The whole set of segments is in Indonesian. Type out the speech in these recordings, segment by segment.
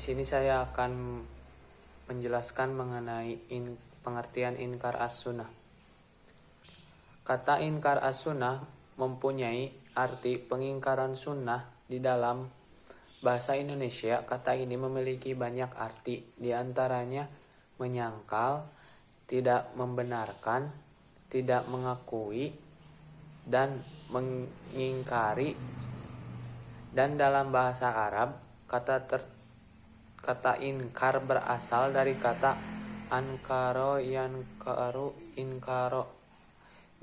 sini saya akan menjelaskan mengenai pengertian inkar as-sunnah. Kata inkar as-sunnah mempunyai arti pengingkaran sunnah. Di dalam bahasa Indonesia, kata ini memiliki banyak arti, di antaranya menyangkal, tidak membenarkan, tidak mengakui, dan mengingkari. Dan dalam bahasa Arab, kata inkar berasal dari kata ankaro yankaru inkaro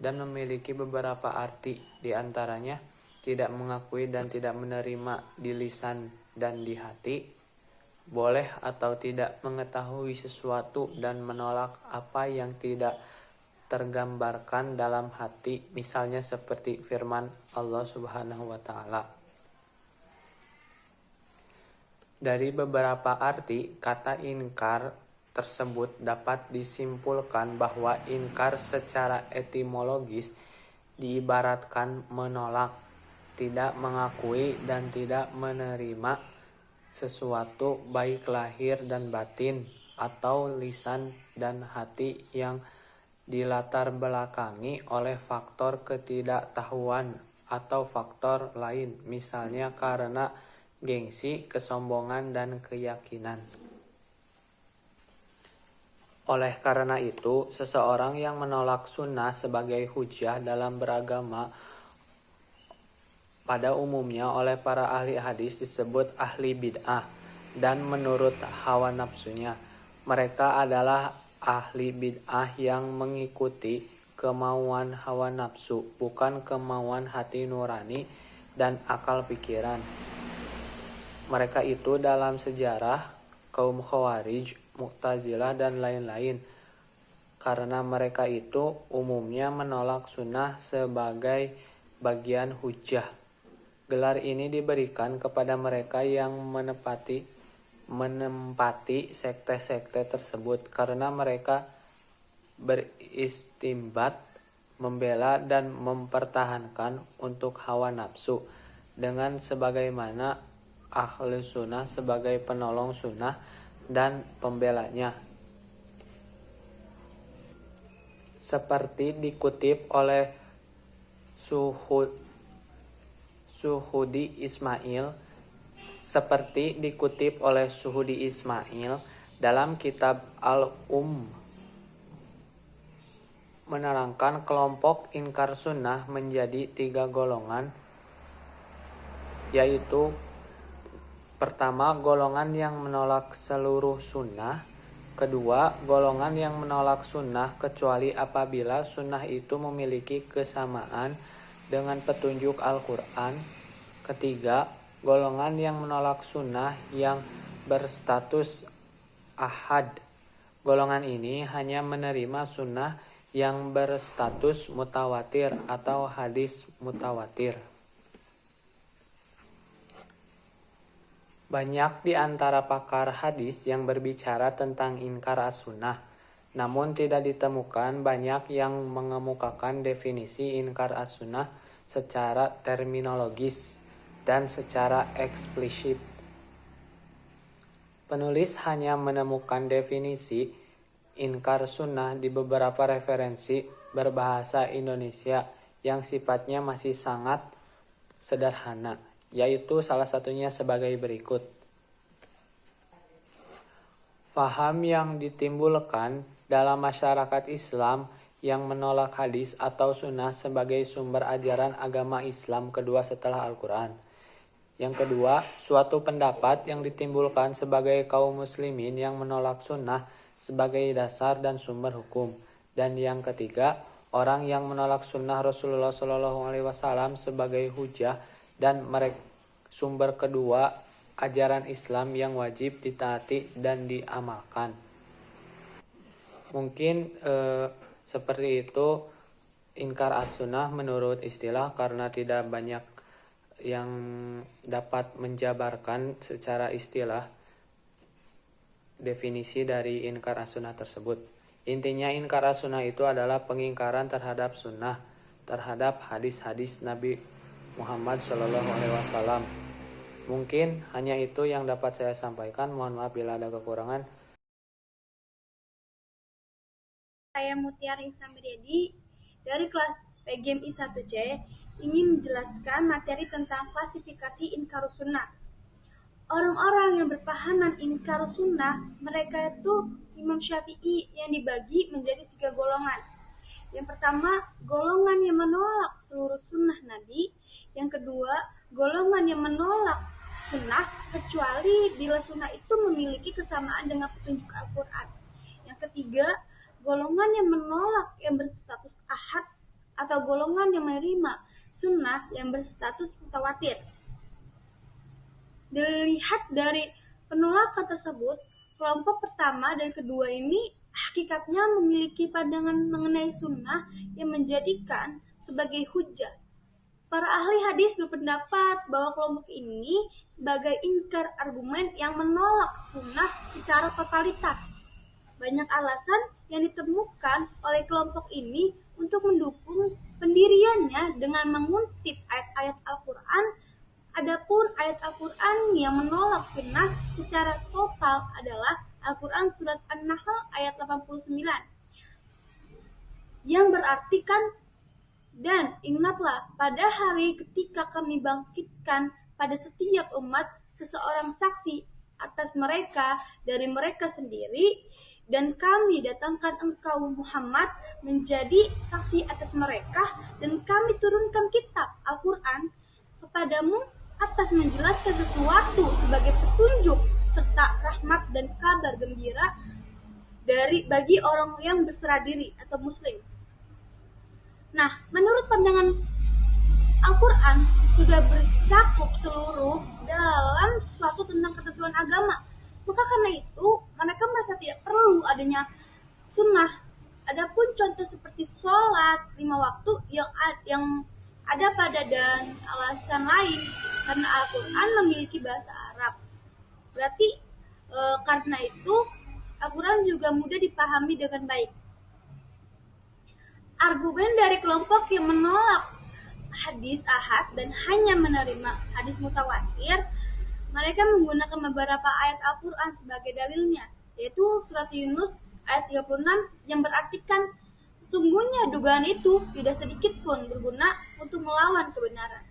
dan memiliki beberapa arti, di antaranya tidak mengakui dan tidak menerima di lisan dan di hati, boleh atau tidak mengetahui sesuatu dan menolak apa yang tidak tergambarkan dalam hati, misalnya seperti firman Allah Subhanahu wa taala. Dari beberapa arti, kata inkar tersebut dapat disimpulkan bahwa inkar secara etimologis diibaratkan menolak, tidak mengakui dan tidak menerima sesuatu baik lahir dan batin atau lisan dan hati yang dilatar belakangi oleh faktor ketidaktahuan atau faktor lain, misalnya karena gengsi, kesombongan, dan keyakinan. Oleh karena itu, seseorang yang menolak sunnah sebagai hujah dalam beragama pada umumnya oleh para ahli hadis disebut ahli bid'ah dan menurut hawa nafsunya. Mereka adalah ahli bid'ah yang mengikuti kemauan hawa nafsu, bukan kemauan hati nurani dan akal pikiran. Mereka itu dalam sejarah kaum Khawarij, Mu'tazilah, dan lain-lain. Karena mereka itu umumnya menolak sunnah sebagai bagian hujah. Gelar ini diberikan kepada mereka yang menempati sekte-sekte tersebut karena mereka beristimbat, membela dan mempertahankan untuk hawa nafsu dengan sebagaimana ahli sunnah sebagai penolong sunnah dan pembelanya. Seperti dikutip oleh Suhudi Ismail dalam kitab menerangkan kelompok inkar sunnah menjadi 3 golongan, yaitu pertama, golongan yang menolak seluruh sunnah. Kedua, golongan yang menolak sunnah kecuali apabila sunnah itu memiliki kesamaan dengan petunjuk Al-Quran. Ketiga, golongan yang menolak sunnah yang berstatus ahad. Golongan ini hanya menerima sunnah yang berstatus mutawatir atau hadis mutawatir. Banyak di antara pakar hadis yang berbicara tentang inkar as-sunnah, namun tidak ditemukan banyak yang mengemukakan definisi inkar as-sunnah secara terminologis dan secara eksplisit. Penulis hanya menemukan definisi inkar sunnah di beberapa referensi berbahasa Indonesia yang sifatnya masih sangat sederhana, yaitu salah satunya sebagai berikut. Faham yang ditimbulkan dalam masyarakat Islam yang menolak hadis atau sunnah sebagai sumber ajaran agama Islam kedua setelah Al-Quran. Yang kedua, suatu pendapat yang ditimbulkan sebagai kaum muslimin yang menolak sunnah sebagai dasar dan sumber hukum. Dan yang ketiga, orang yang menolak sunnah Rasulullah SAW sebagai hujah dan mereka sumber kedua ajaran Islam yang wajib ditaati dan diamalkan. Mungkin seperti itu inkar as-sunnah menurut istilah, karena tidak banyak yang dapat menjabarkan secara istilah definisi dari inkar as-sunnah tersebut. Intinya inkar as-sunnah itu adalah pengingkaran terhadap sunnah, terhadap hadis-hadis Nabi Muhammad SAW, Mungkin hanya itu yang dapat saya sampaikan. Mohon maaf bila ada kekurangan. Saya Mutiara Ihsan Wiryadi dari kelas PGMI 1C ingin menjelaskan materi tentang klasifikasi Inkarus Sunnah. Orang-orang yang berpahaman Inkarus Sunnah, mereka itu Imam Syafi'i yang dibagi menjadi 3 golongan. Yang pertama, golongan yang menolak seluruh sunnah Nabi. Yang kedua, golongan yang menolak sunnah kecuali bila sunnah itu memiliki kesamaan dengan petunjuk Al-Quran. Yang ketiga, golongan yang menolak yang berstatus ahad atau golongan yang menerima sunnah yang berstatus mutawatir. Dilihat dari penolakan tersebut, kelompok pertama dan kedua ini hakikatnya memiliki pandangan mengenai sunnah yang menjadikan sebagai hujjah. Para ahli hadis berpendapat bahwa kelompok ini sebagai ingkar argumen yang menolak sunnah secara totalitas. Banyak alasan yang ditemukan oleh kelompok ini untuk mendukung pendiriannya dengan mengutip ayat-ayat Al-Quran. Adapun ayat Al-Quran yang menolak sunnah secara total adalah Al-Quran surat An-Nahl ayat 89 yang berartikan, dan ingatlah pada hari ketika kami bangkitkan pada setiap umat seseorang saksi atas mereka dari mereka sendiri, dan kami datangkan engkau Muhammad menjadi saksi atas mereka, dan kami turunkan kitab Al-Quran kepadamu atas menjelaskan sesuatu sebagai petunjuk serta rahmat dan kabar gembira bagi orang yang berserah diri atau muslim. Nah, menurut pandangan Al-Quran sudah bercakup seluruh dalam sesuatu tentang ketentuan agama. Maka karena itu, mereka merasa tidak perlu adanya sunnah. Adapun contoh seperti sholat 5 waktu yang ada pada dan alasan lain karena Al-Quran memiliki bahasa Arab. Berarti karena itu Al-Quran juga mudah dipahami dengan baik. Argumen dari kelompok yang menolak hadis ahad dan hanya menerima hadis mutawatir, mereka menggunakan beberapa ayat Al-Quran sebagai dalilnya, yaitu surat Yunus ayat 36 yang berartikan, sesungguhnya dugaan itu tidak sedikit pun berguna untuk melawan kebenaran.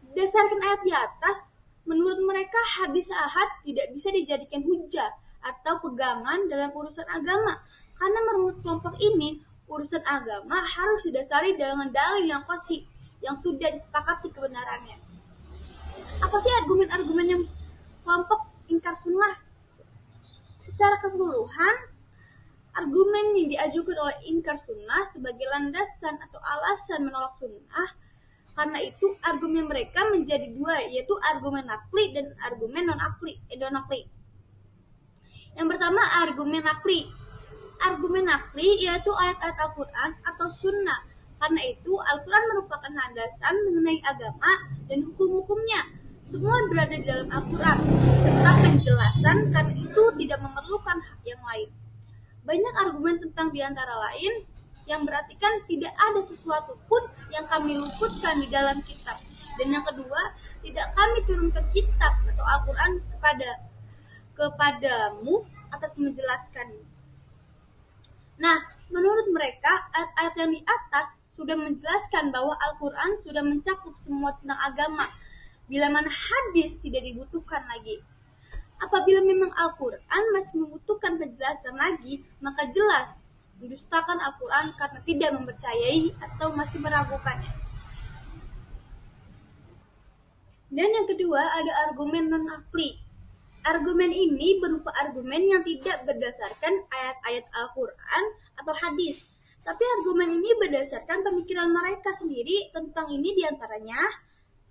Berdasarkan ayat di atas, menurut mereka hadis ahad tidak bisa dijadikan hujjah atau pegangan dalam urusan agama, karena menurut kelompok ini, urusan agama harus didasari dengan dalil yang qat'i yang sudah disepakati kebenarannya. Apa sih argumen-argumen yang kelompok ingkar sunnah? Secara keseluruhan, argumen yang diajukan oleh ingkar sunnah sebagai landasan atau alasan menolak sunnah, karena itu argumen mereka menjadi dua, yaitu argumen akli dan argumen non-akli. Yang pertama, argumen akli. Argumen akli yaitu ayat-ayat Al-Quran atau sunnah. Karena itu, Al-Quran merupakan landasan mengenai agama dan hukum-hukumnya. Semua berada di dalam Al-Quran, serta penjelasan karena itu tidak memerlukan yang lain. Banyak argumen tentang diantara lain yang berartikan tidak ada sesuatu pun yang kami luputkan di dalam kitab. Dan yang kedua, tidak kami turunkan kitab atau Al-Quran kepadamu atas menjelaskannya. Nah, menurut mereka, ayat-ayat yang di atas sudah menjelaskan bahwa Al-Quran sudah mencakup semua tentang agama, bila mana hadis tidak dibutuhkan lagi. Apabila memang Al-Quran masih membutuhkan penjelasan lagi, maka jelas mendustakan Al-Quran karena tidak mempercayai atau masih meragukannya. Dan yang kedua, ada argumen non-akli. Argumen ini berupa argumen yang tidak berdasarkan ayat-ayat Al-Quran atau hadis. Tapi argumen ini berdasarkan pemikiran mereka sendiri tentang ini, diantaranya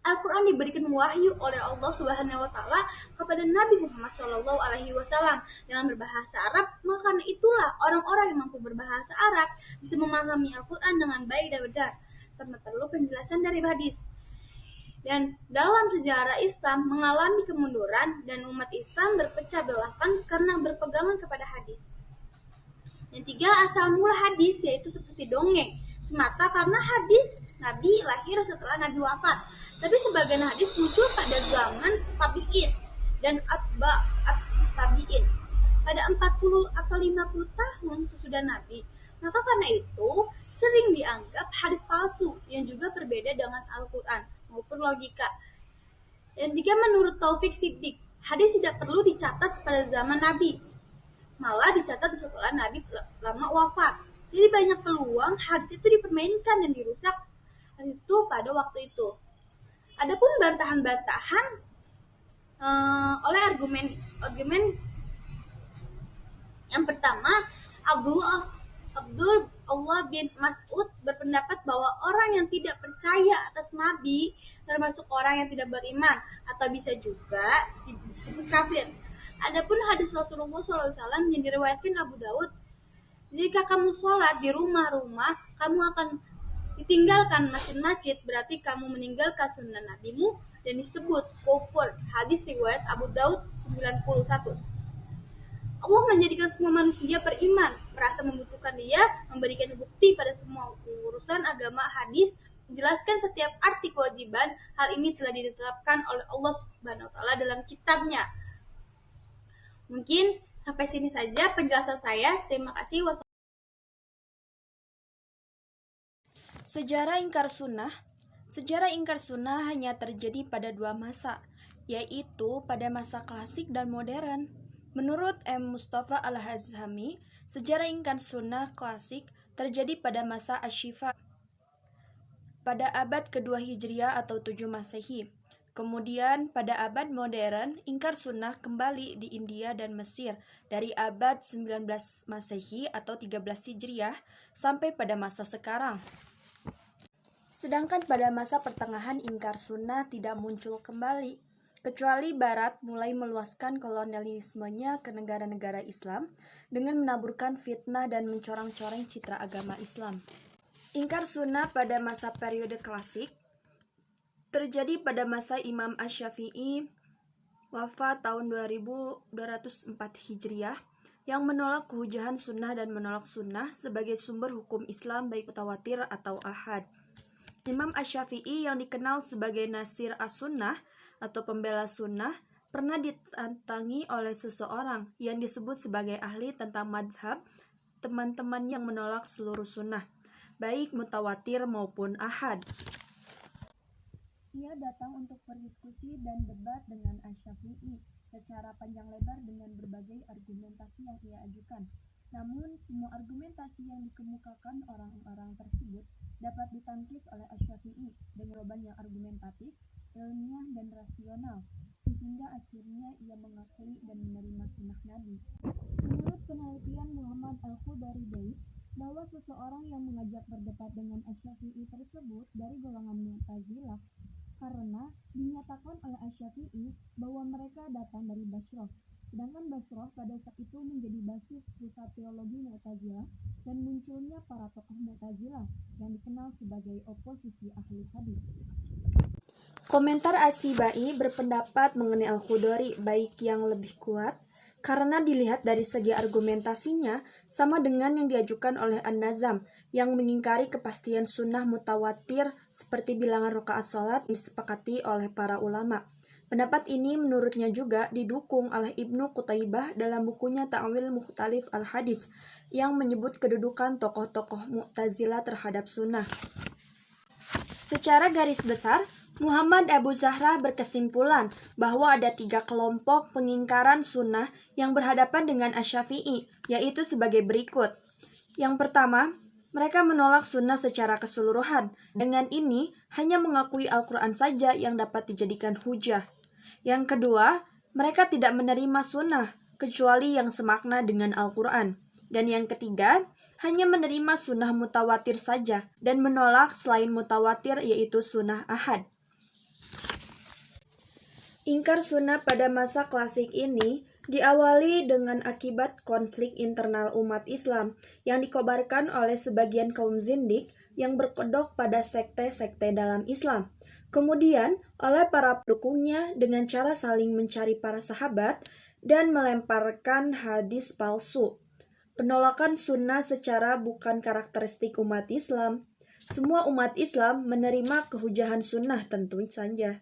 Al-Quran diberikan wahyu oleh Allah Subhanahu wa Ta'ala kepada Nabi Muhammad SAW dengan berbahasa Arab. Maka karena itulah orang-orang yang mampu berbahasa Arab bisa memahami Al-Quran dengan baik dan benar tanpa perlu penjelasan dari hadis. Dan dalam sejarah Islam mengalami kemunduran dan umat Islam berpecah belahkan karena berpegangan kepada hadis. Yang tiga, asal mula hadis yaitu seperti dongeng semata karena hadis Nabi lahir setelah Nabi wafat. Tapi sebagian hadis muncul pada zaman tabi'in dan atba'at tabi'in pada 40 atau 50 tahun sesudah Nabi. Maka karena itu sering dianggap hadis palsu yang juga berbeda dengan Al-Quran maupun logika. Dan jika menurut Taufik Siddiq, hadis tidak perlu dicatat pada zaman Nabi, malah dicatat setelah Nabi lama wafat. Jadi banyak peluang hadis itu dipermainkan dan dirusak itu pada waktu itu. Adapun bantahan-bantahan oleh argumen yang pertama, Abdullah bin Mas'ud berpendapat bahwa orang yang tidak percaya atas Nabi termasuk orang yang tidak beriman atau bisa juga disebut kafir. Adapun hadis Rasulullah SAW yang diriwayatkan Abu Daud, jika kamu sholat di rumah-rumah, kamu akan ditinggalkan masjid-masjid, berarti kamu meninggalkan sunnah nabimu dan disebut kufur. Hadis riwayat Abu Daud 91. Allah menjadikan semua manusia beriman, merasa membutuhkan dia, memberikan bukti pada semua urusan agama. Hadis menjelaskan setiap arti kewajiban. Hal ini telah ditetapkan oleh Allah Subhanahu wa taala dalam kitabnya. Mungkin sampai sini saja penjelasan saya. Terima kasih. Sejarah ingkar sunnah. Sejarah ingkar sunnah hanya terjadi pada dua masa, yaitu pada masa klasik dan modern. Menurut M. Mustafa Al-Hazhami, sejarah ingkar sunnah klasik terjadi pada masa Asy-Syifa pada abad kedua Hijriah atau 7 Masehi. Kemudian pada abad modern, ingkar sunnah kembali di India dan Mesir dari abad 19 Masehi atau 13 Hijriah sampai pada masa sekarang. Sedangkan pada masa pertengahan ingkar sunnah tidak muncul kembali, kecuali Barat mulai meluaskan kolonialismenya ke negara-negara Islam dengan menaburkan fitnah dan mencoreng-coreng citra agama Islam. Ingkar sunnah pada masa periode klasik terjadi pada masa Imam Asy-Syafi'i wafat tahun 2204 Hijriah yang menolak kehujahan sunnah dan menolak sunnah sebagai sumber hukum Islam baik mutawatir atau ahad. Imam Asy-Syafi'i yang dikenal sebagai Nasir as-Sunnah atau pembela sunnah pernah ditantangi oleh seseorang yang disebut sebagai ahli tentang madhab teman-teman yang menolak seluruh sunnah, baik mutawatir maupun ahad. Ia datang untuk berdiskusi dan debat dengan Asy-Syafi'i secara panjang lebar dengan berbagai argumentasi yang ia ajukan. Namun, semua argumentasi yang dikemukakan orang-orang tersebut dapat ditangkis oleh Asy-Syafi'i dengan jawaban yang argumentatif, ilmiah, dan rasional, sehingga akhirnya ia mengakui dan menerima sunnah Nabi. Menurut penelitian Muhammad Al-Khudari bahwa seseorang yang mengajak berdebat dengan Asy-Syafi'i tersebut dari golongan Mu'tazilah karena dinyatakan oleh Asy-Syafi'i bahwa mereka datang dari Bashrah. Sedangkan Bashrah pada saat itu menjadi basis pusat teologi Mu'tazilah dan munculnya para tokoh Mu'tazilah yang dikenal sebagai oposisi ahli hadis. Komentar Asy-Syibai berpendapat mengenai Al-Khudari baik yang lebih kuat karena dilihat dari segi argumentasinya sama dengan yang diajukan oleh An-Nazam yang mengingkari kepastian sunnah mutawatir seperti bilangan rakaat salat disepakati oleh para ulama. Pendapat ini menurutnya juga didukung oleh Ibnu Qutaibah dalam bukunya Ta'wil Mukhtalif al-Hadis yang menyebut kedudukan tokoh-tokoh Mu'tazilah terhadap sunnah. Secara garis besar, Muhammad Abu Zahra berkesimpulan bahwa ada 3 kelompok pengingkaran sunnah yang berhadapan dengan Asy-Syafi'i, yaitu sebagai berikut. Yang pertama, mereka menolak sunnah secara keseluruhan. Dengan ini, hanya mengakui Al-Quran saja yang dapat dijadikan hujah. Yang kedua, mereka tidak menerima sunnah, kecuali yang semakna dengan Al-Quran. Dan yang ketiga, hanya menerima sunnah mutawatir saja, dan menolak selain mutawatir yaitu sunnah ahad. Ingkar sunnah pada masa klasik ini diawali dengan akibat konflik internal umat Islam yang dikobarkan oleh sebagian kaum zindik yang berkedok pada sekte-sekte dalam Islam. Kemudian oleh para pendukungnya dengan cara saling mencari para sahabat dan melemparkan hadis palsu. Penolakan sunnah secara bukan karakteristik umat Islam. Semua umat Islam menerima kehujahan sunnah tentu saja.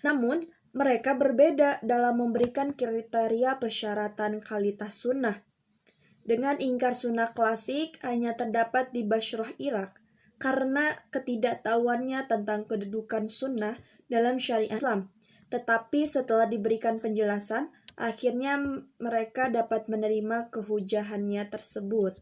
Namun, mereka berbeda dalam memberikan kriteria persyaratan kualitas sunnah. Dengan ingkar sunnah klasik hanya terdapat di Bashrah, Irak, karena ketidaktahuannya tentang kedudukan sunnah dalam syariat Islam. Tetapi setelah diberikan penjelasan, akhirnya mereka dapat menerima kehujahannya tersebut.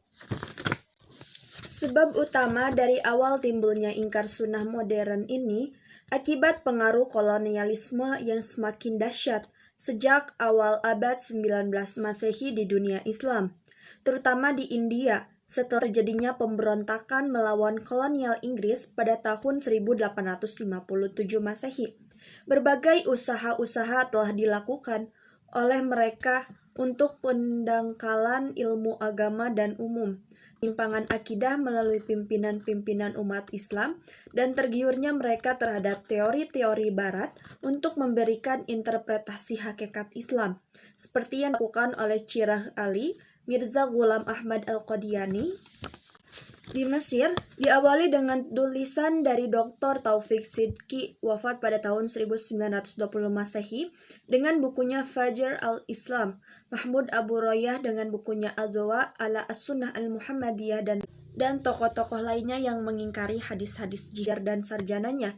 Sebab utama dari awal timbulnya ingkar sunnah modern ini akibat pengaruh kolonialisme yang semakin dahsyat sejak awal abad 19 Masehi di dunia Islam, terutama di India setelah terjadinya pemberontakan melawan kolonial Inggris pada tahun 1857 Masehi. Berbagai usaha-usaha telah dilakukan oleh mereka untuk pendangkalan ilmu agama dan umum, penyimpangan akidah melalui pimpinan-pimpinan umat Islam, dan tergiurnya mereka terhadap teori-teori Barat untuk memberikan interpretasi hakikat Islam, seperti yang dilakukan oleh Chiragh Ali, Mirza Ghulam Ahmad Al-Qadiani di Mesir, diawali dengan tulisan dari Dr. Taufik Sidki wafat pada tahun 1920 Masehi dengan bukunya Fajr al-Islam, Mahmud Abu Royah dengan bukunya Al-Dawa ala As-Sunnah Al-Muhammadiyah, dan tokoh-tokoh lainnya yang mengingkari hadis-hadis Jigar dan sarjananya.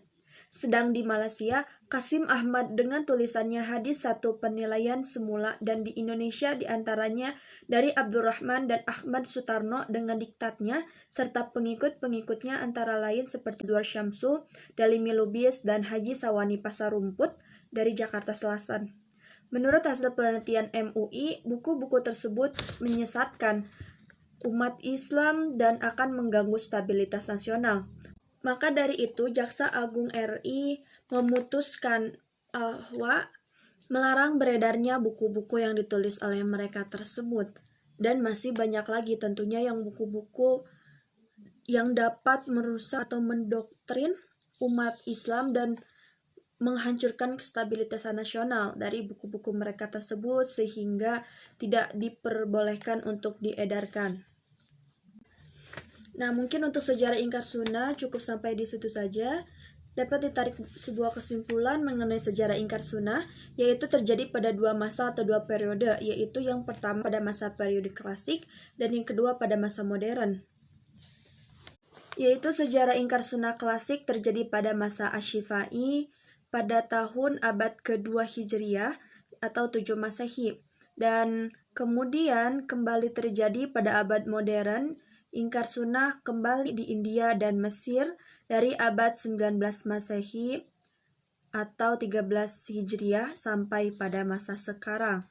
Sedang di Malaysia, Qasim Ahmad dengan tulisannya Hadis Satu Penilaian Semula, dan di Indonesia diantaranya dari Abdurrahman dan Ahmad Sutarno dengan diktatnya, serta pengikut-pengikutnya antara lain seperti Zuhar Syamsu, Dalimi Lubis, dan Haji Sawani Pasar Rumput dari Jakarta Selatan. Menurut hasil penelitian MUI, buku-buku tersebut menyesatkan umat Islam dan akan mengganggu stabilitas nasional. Maka dari itu, Jaksa Agung RI memutuskan bahwa melarang beredarnya buku-buku yang ditulis oleh mereka tersebut. Dan masih banyak lagi tentunya yang buku-buku yang dapat merusak atau mendoktrin umat Islam dan menghancurkan kestabilitasan nasional dari buku-buku mereka tersebut sehingga tidak diperbolehkan untuk diedarkan. Nah, mungkin untuk sejarah ingkar sunnah cukup sampai di situ saja. Dapat ditarik sebuah kesimpulan mengenai sejarah ingkar sunnah, yaitu terjadi pada dua masa atau dua periode, yaitu yang pertama pada masa periode klasik dan yang kedua pada masa modern. Yaitu sejarah ingkar sunnah klasik terjadi pada masa Asy-Syifa'i pada tahun abad ke-2 Hijriah atau 7 Masehi, dan kemudian kembali terjadi pada abad modern. Ingkar sunnah kembali di India dan Mesir dari abad 19 Masehi atau 13 Hijriah sampai pada masa sekarang.